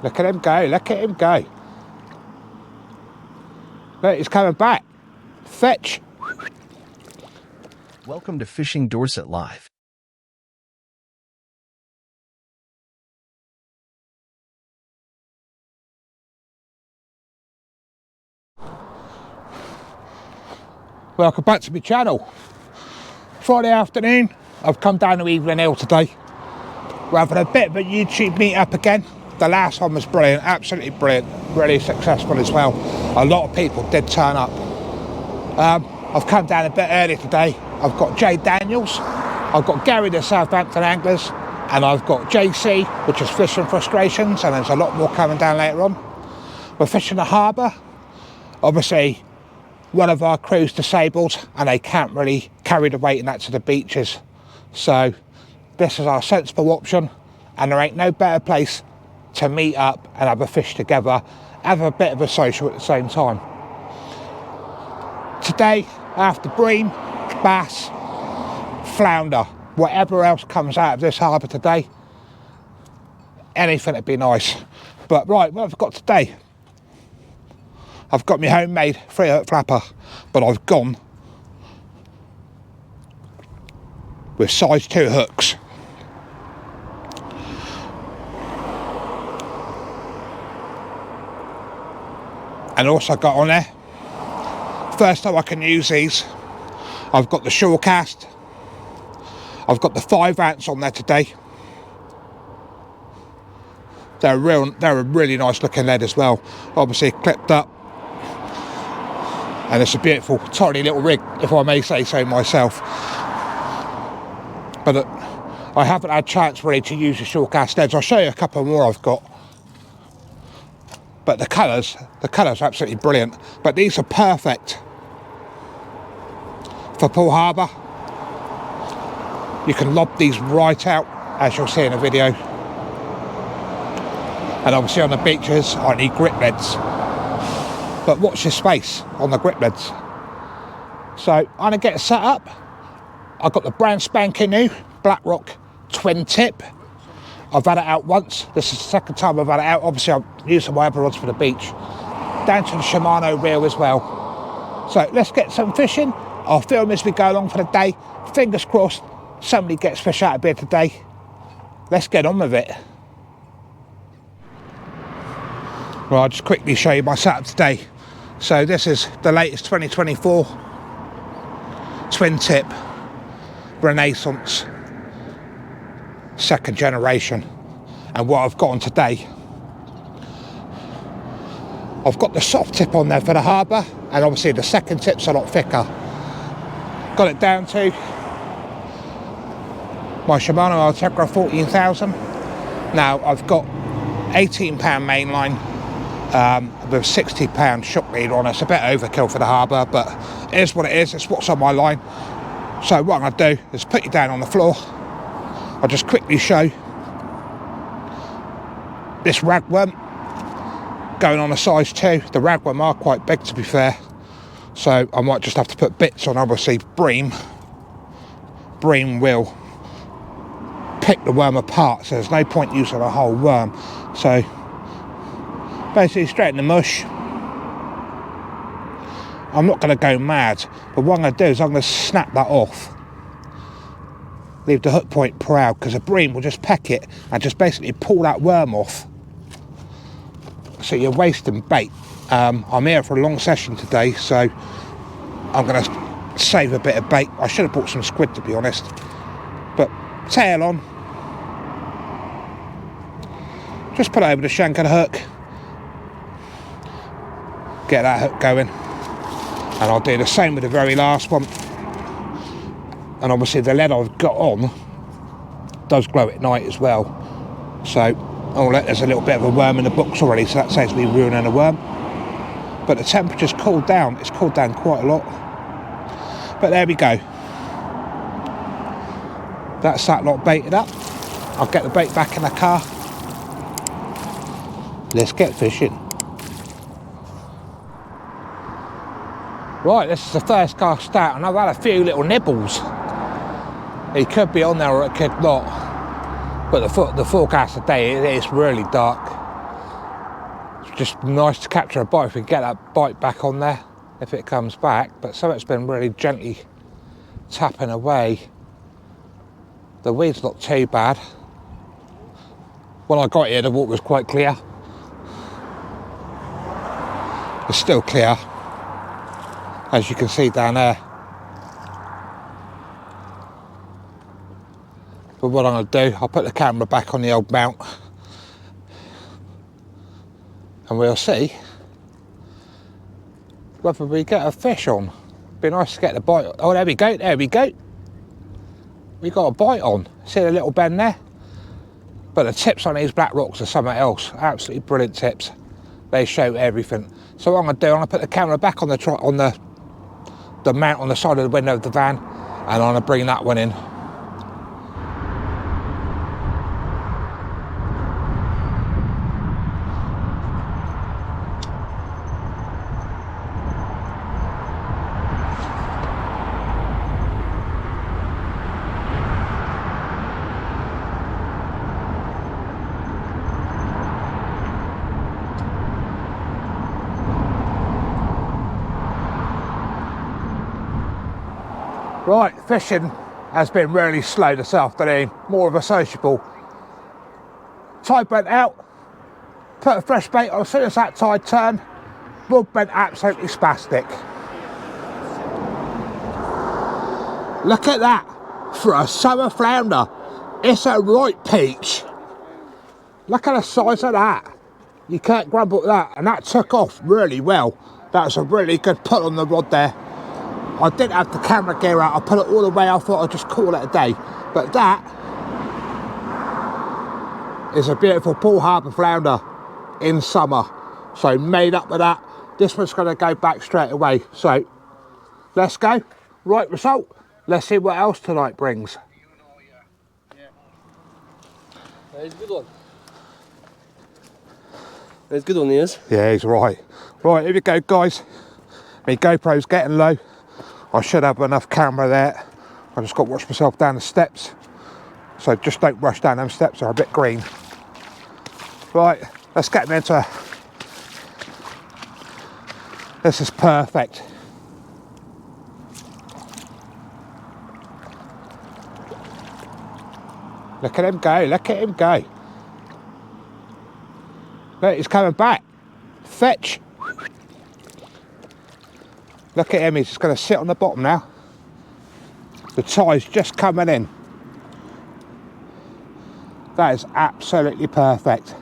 Look at him go, look at him go. Look, he's coming back. Fetch. Welcome to Fishing Dorset Live. Welcome back to my channel. Friday afternoon, I've come down to Evelyn Hill today. We're having a bit of a YouTube meet up again. The last one was brilliant, absolutely brilliant, really successful as well. A lot of people did turn up. I've come down a bit early today. I've got Jay Daniels, I've got Gary the Southampton Anglers, and I've got JC, which is Fishing Frustrations, and there's a lot more coming down later on. We're fishing the harbour. Obviously, one of our crew's disabled and they can't really carry the weight and that to the beaches. So this is our sensible option, and there ain't no better place to meet up and have a fish together, have a bit of a social at the same time. Today, after bream, bass, flounder, whatever else comes out of this harbour today, anything would be nice. But right, what have I got today? I've got my homemade 3-hook flapper, but I've gone with size 2 hooks. And also got on there, first time I can use these, I've got the shore cast. I've got the 5 ounce on there today. They're a really nice looking lead as well. Obviously clipped up. And it's a beautiful, tiny little rig, if I may say so myself. But I haven't had a chance really to use the shore cast leads. I'll show you a couple more I've got. But the colours are absolutely brilliant. But these are perfect for Poole Harbour. You can lob these right out, as you'll see in the video. And obviously on the beaches, I need grip leads. But watch your space on the grip leads. So I'm gonna get set up. I've got the brand spanking new Blackrock twin tip. I've had it out once. This is the second time I've had it out. Obviously I'm using my other rods for the beach. Down to the Shimano reel as well. So let's get some fishing. I'll film as we go along for the day. Fingers crossed somebody gets fish out of here today. Let's get on with it. Well, I'll just quickly show you my setup today. So this is the latest 2024 twin tip Renaissance 2nd generation. And what I've got on today, I've got the soft tip on there for the harbour, and obviously the second tip's a lot thicker. Got it down to my Shimano Ultegra 14,000. Now I've got 18 pound mainline with 60 pound shock leader on it. It's a bit overkill for the harbour, but it is what it is. It's what's on my line. So what I'm going to do is put you down on the floor. I'll just quickly show this ragworm going on a size 2. The ragworm are quite big, to be fair, so I might just have to put bits on. Obviously bream will pick the worm apart, so there's no point using a whole worm. So basically straight in the mush. I'm not going to go mad, but what I'm going to do is I'm going to snap that off, leave the hook point proud, because a bream will just peck it and just basically pull that worm off. So you're wasting bait. I'm here for a long session today, so I'm going to save a bit of bait. I should have bought some squid, to be honest, but tail on. Just put it over the shank of the hook, get that hook going, and I'll do the same with the very last one. And obviously the lead I've got on does glow at night as well, so there's a little bit of a worm in the box already, so that saves me ruining a worm. But the temperature's cooled down. It's cooled down quite a lot, but there we go. That's that lot baited up. I'll get the bait back in the car. Let's get fishing. Right, this is the first cast out, and I've had a few little nibbles. It could be on there or it could not. But the forecast today, it's really dark. just nice to capture a bite if we get that bite back on there, if it comes back. But something's been really gently tapping away. The weed's not too bad. When I got here, the water was quite clear. It's still clear, as you can see down there. But what I'm going to do, I'll put the camera back on the old mount and we'll see whether we get a fish on. Be nice to get the bite. Oh, there we go, there we go. We got a bite on. See the little bend there? But the tips on these black rocks are something else. Absolutely brilliant tips. They show everything. So what I'm going to do, I'm going to put the camera back on the mount on the side of the window of the van, and I'm going to bring that one in. Right, fishing has been really slow this afternoon, more of a sociable. Tide went out, put a fresh bait on. As soon as that tide turned, rod went absolutely spastic. Look at that, for a summer flounder, it's a right peach. Look at the size of that. You can't grumble at that, and that took off really well. That was a really good pull on the rod there. I didn't have the camera gear out, I put it all the way, I thought I'd just call it a day. But that is a beautiful Poole Harbour flounder in summer. So made up with that, this one's going to go back straight away. So let's go, right result. Let's see what else tonight brings. He's a good one. He's a good one, he is. Yeah, he's right. Right, here we go, guys. My GoPro's getting low. I should have enough camera there. I just got to watch myself down the steps. So just don't rush down them steps, they're a bit green. Right, let's get them into. This is perfect. Look at him go, look at him go. Look, he's coming back. Fetch. Look at him, he's just going to sit on the bottom now. The tide's just coming in. That is absolutely perfect.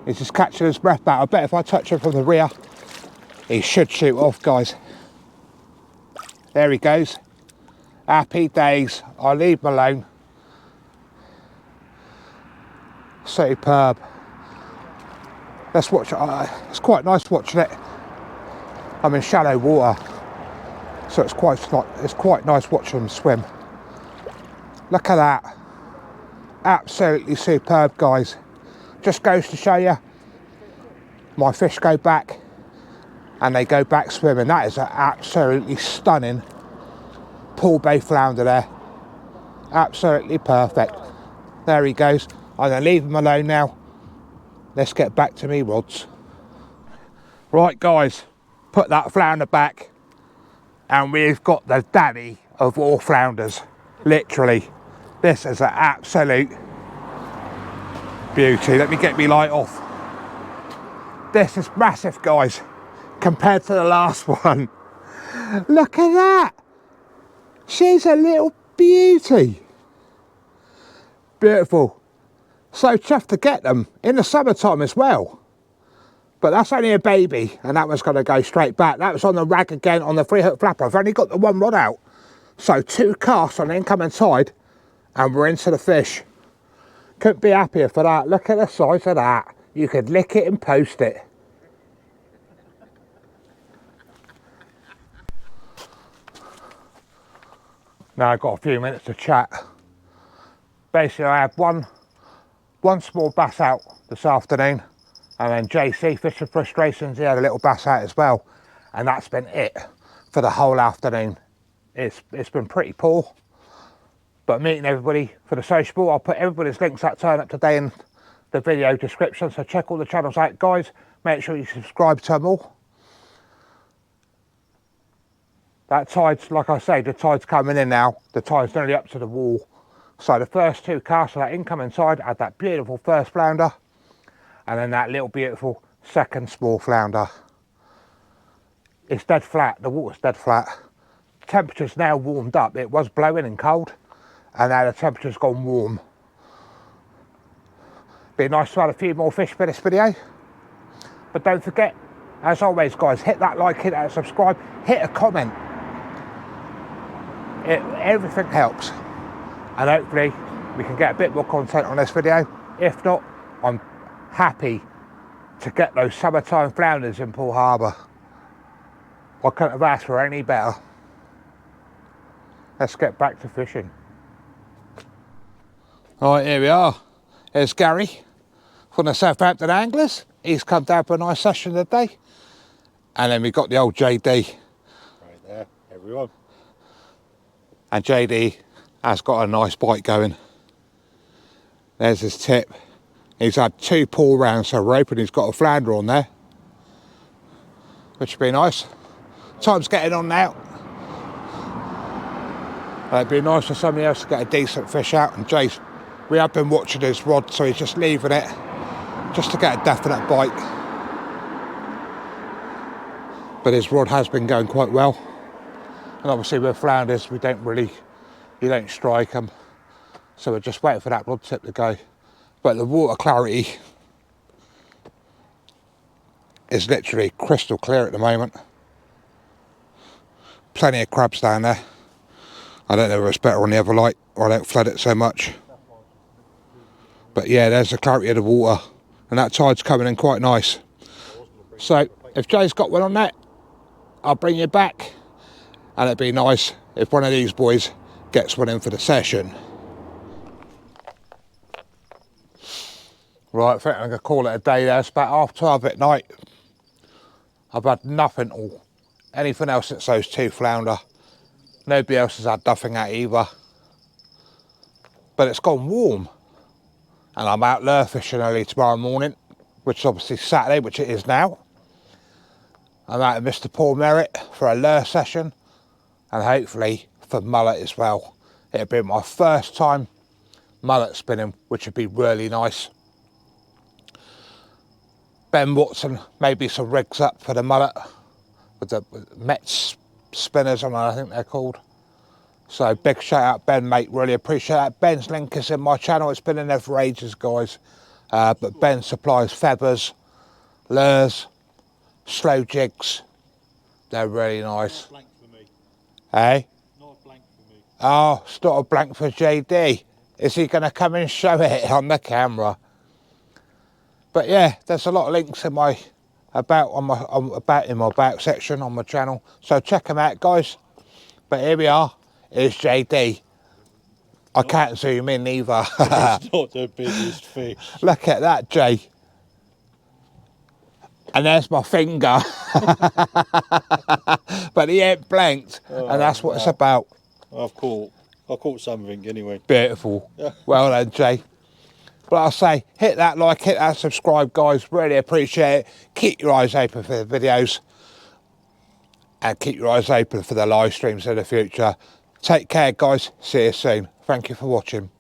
He's just catching his breath back. I bet if I touch him from the rear, he should shoot off, guys. There he goes. Happy days. I'll leave him alone. Superb. Let's watch it. It's quite nice watching it. I'm in shallow water, so it's quite nice watching them swim. Look at that. Absolutely superb, guys. Just goes to show you, my fish go back and they go back swimming. That is an absolutely stunning Poole Bay flounder there. Absolutely perfect. There he goes. I'm going to leave him alone now. Let's get back to me rods. Right, guys. Put that flounder back and we've got the daddy of all flounders. Literally, this is an absolute beauty. Let me get me light off. This is massive, guys, compared to the last one. Look at that. She's a little beauty. Beautiful. So chuffed to get them in the summertime as well. But that's only a baby, and that one's going to go straight back. That was on the rag again on the 3-hook flapper. I've only got the one rod out. So 2 casts on the incoming tide, and we're into the fish. Couldn't be happier for that. Look at the size of that. You could lick it and post it. Now I've got a few minutes to chat. Basically, I had one small bass out this afternoon. And then JC, Fishing Frustrations, he had a little bass out as well. And that's been it for the whole afternoon. It's been pretty poor. But meeting everybody for the sociable, I'll put everybody's links that turn up today in the video description, so check all the channels out, guys. Make sure you subscribe to them all. That tide's, like I say, the tide's coming in now. The tide's nearly up to the wall. So the first two casts of that incoming tide had that beautiful first flounder, and then that little beautiful second small flounder. It's dead flat, the water's dead flat. Temperature's now warmed up. It was blowing and cold, and now the temperature's gone warm. Be nice to have a few more fish for this video. But don't forget, as always guys, hit that like, hit that subscribe, hit a comment. Everything helps. And hopefully we can get a bit more content on this video. If not, I'm happy to get those summertime flounders in Poole Harbour. I couldn't have asked for any better. Let's get back to fishing. Alright, here we are. Here's Gary from the Southampton Anglers. He's come down for a nice session today. And then we've got the old JD. Right there, everyone. And JD has got a nice bite going. There's his tip. He's had 2 pull rounds, so we're hoping he's got a flounder on there, which would be nice. Time's getting on now. It'd be nice for somebody else to get a decent fish out. And Jace, we have been watching his rod, so he's just leaving it just to get a definite bite. But his rod has been going quite well. And obviously with flounders, you don't strike them. So we're just waiting for that rod tip to go. But the water clarity is literally crystal clear at the moment. Plenty of crabs down there. I don't know if it's better on the other light, or I don't flood it so much. But yeah, there's the clarity of the water. And that tide's coming in quite nice. So if Jay's got one on that, I'll bring you back. And it'd be nice if one of these boys gets one in for the session. Right, I think I'm going to call it a day there. It's about 12:30 at night. I've had nothing or anything else since those 2 flounder. Nobody else has had nothing out either. But it's gone warm. And I'm out lure fishing early tomorrow morning, which is obviously Saturday, which it is now. I'm out of Mr. Paul Merritt for a lure session, and hopefully for mullet as well. It'll be my first time mullet spinning, which would be really nice. Ben Watson, maybe some rigs up for the mullet with the Mets spinners, I think they're called. So big shout out Ben, mate, really appreciate that. Ben's link is in my channel. It's been in there for ages, guys. But Ben supplies feathers, lures, slow jigs. They're really nice. Not a blank for me. Hey? Not a blank for me. Oh, it's not a blank for JD. Is he going to come and show it on the camera? But yeah, there's a lot of links in my about section on my channel. So check them out, guys. But here we are. Here's JD. I can't zoom in either. It's not the biggest fish. Look at that, Jay. And there's my finger. But he ain't blanked. And that's what it's about. I caught something anyway. Beautiful. Well done, Jay. But I'll say, hit that like, hit that subscribe, guys. Really appreciate it. Keep your eyes open for the videos. And keep your eyes open for the live streams in the future. Take care, guys. See you soon. Thank you for watching.